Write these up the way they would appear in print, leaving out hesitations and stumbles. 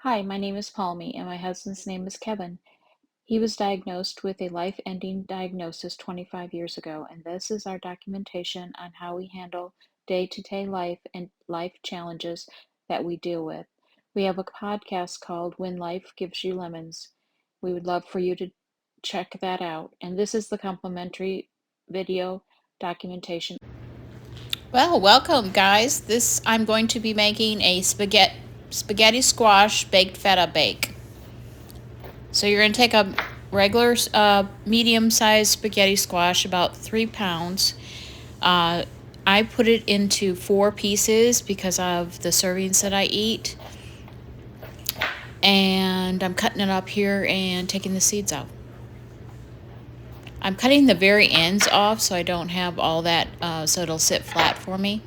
Hi, my name is Palmy, and my husband's name is Kevin. He was diagnosed with a life-ending diagnosis 25 years ago, and this is our documentation on how we handle day-to-day life and life challenges that we deal with. We have a podcast called When Life Gives You Lemons. We would love for you to check that out. And this is the complimentary video documentation. Well, welcome guys. I'm going to be making a spaghetti squash baked feta bake. So you're going to take a regular medium-sized spaghetti squash, about 3 pounds. Uh, I put it into 4 pieces because of the servings that I eat. And I'm cutting it up here and taking the seeds out. I'm cutting the very ends off so I don't have all that, so it'll sit flat for me.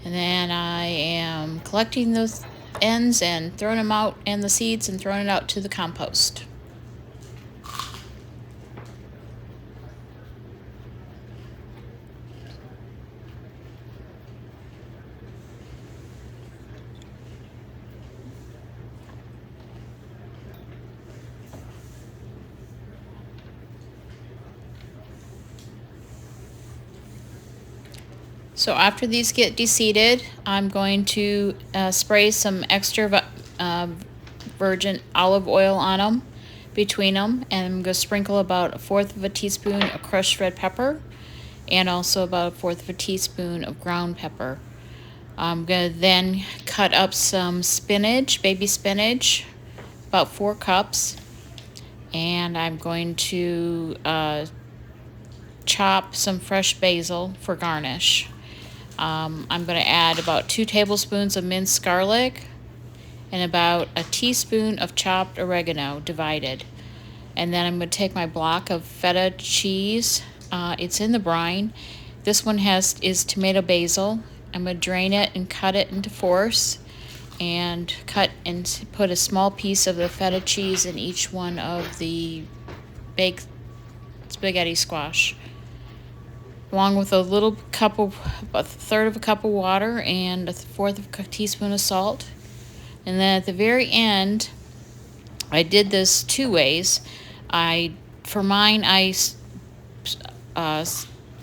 And then I am collecting those ends and throwing them out, and the seeds, and throwing it out to the compost. So after these get deseeded, I'm going to spray some extra virgin olive oil on them, between them, and I'm going to sprinkle about 1/4 of a teaspoon of crushed red pepper, and also about 1/4 of a teaspoon of ground pepper. I'm going to then cut up some spinach, baby spinach, about 4 cups, and I'm going to chop some fresh basil for garnish. I'm going to add about 2 tablespoons of minced garlic and about a teaspoon of chopped oregano divided. And then I'm going to take my block of feta cheese. It's in the brine. This one is tomato basil. I'm going to drain it and cut it into fourths, and cut and put a small piece of the feta cheese in each one of the baked spaghetti squash, along with a little cup of, about 1/3 of a cup of water and 1/4 of a teaspoon of salt. And then at the very end, I did this 2 ways. For mine, I uh,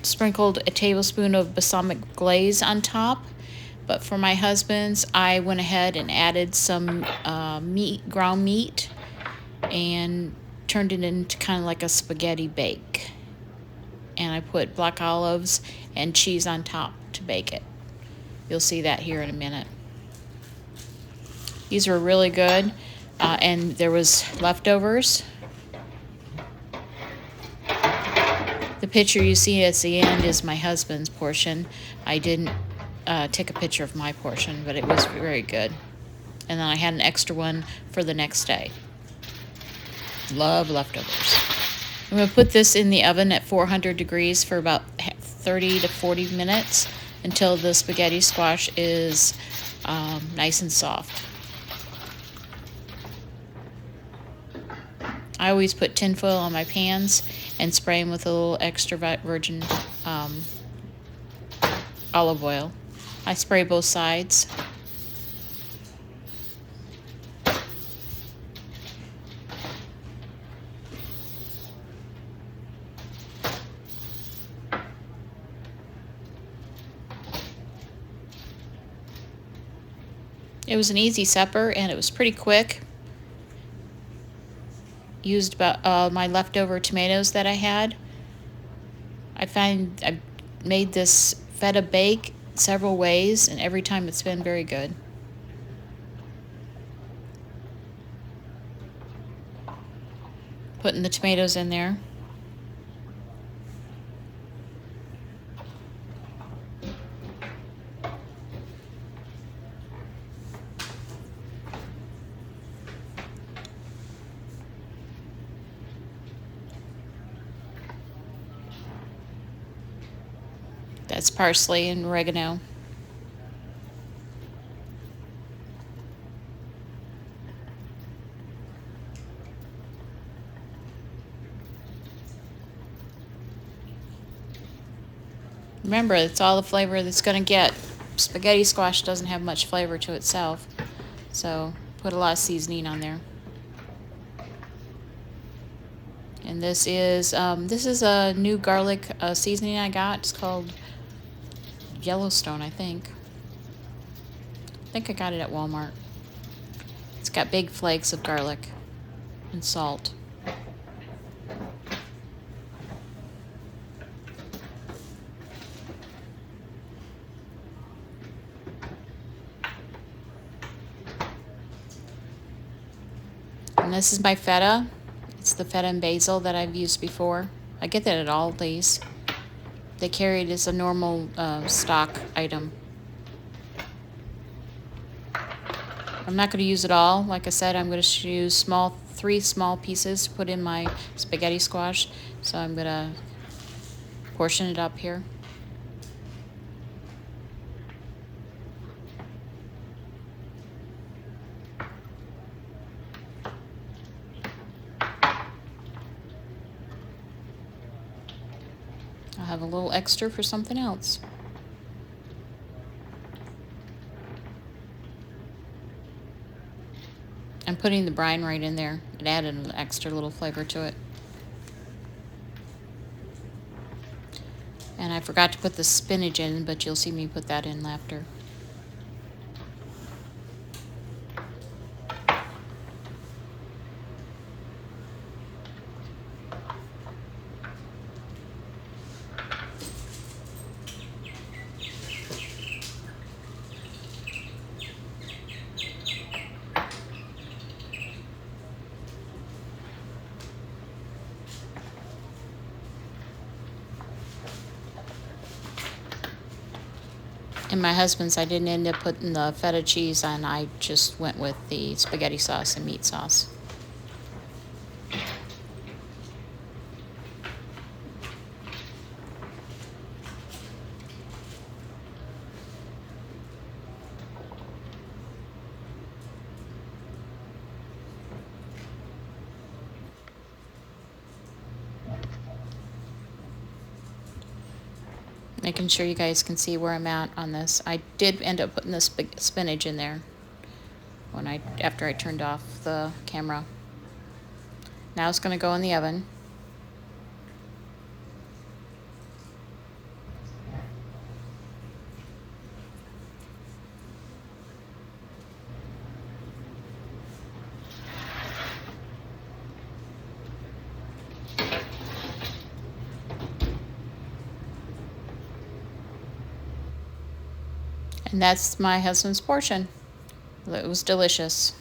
sprinkled a tablespoon of balsamic glaze on top. But for my husband's, I went ahead and added some ground meat, and turned it into kind of like a spaghetti bake. And I put black olives and cheese on top to bake it. You'll see that here in a minute. These were really good, and there was leftovers. The picture you see at the end is my husband's portion. I didn't take a picture of my portion, but it was very good. And then I had an extra one for the next day. Love leftovers. I'm going to put this in the oven at 400 degrees for about 30 to 40 minutes until the spaghetti squash is nice and soft. I always put tinfoil on my pans and spray them with a little extra virgin olive oil. I spray both sides. It was an easy supper, and it was pretty quick. Used about my leftover tomatoes that I had. I find I've made this feta bake several ways, and every time it's been very good. Putting the tomatoes in there. That's parsley and oregano. Remember, it's all the flavor that's going to get. spaghetti squash doesn't have much flavor to itself, so put a lot of seasoning on there. And this is a new garlic seasoning I got. It's called Yellowstone, I think. I think I got it at Walmart. It's got big flakes of garlic and salt. And this is my feta. It's the feta and basil that I've used before. I get that at Aldi's. They carry it as a normal stock item. I'm not going to use it all. Like I said, I'm going to use three small pieces to put in my spaghetti squash. So I'm going to portion it up here. I'll have a little extra for something else. I'm putting the brine right in there. It added an extra little flavor to it. And I forgot to put the spinach in, but you'll see me put that in after. And my husband's, I didn't end up putting the feta cheese on. I just went with the spaghetti sauce and meat sauce. Making sure you guys can see where I'm at on this. I did end up putting the spinach in there after I turned off the camera. Now it's going to go in the oven. And that's my husband's portion. It was delicious.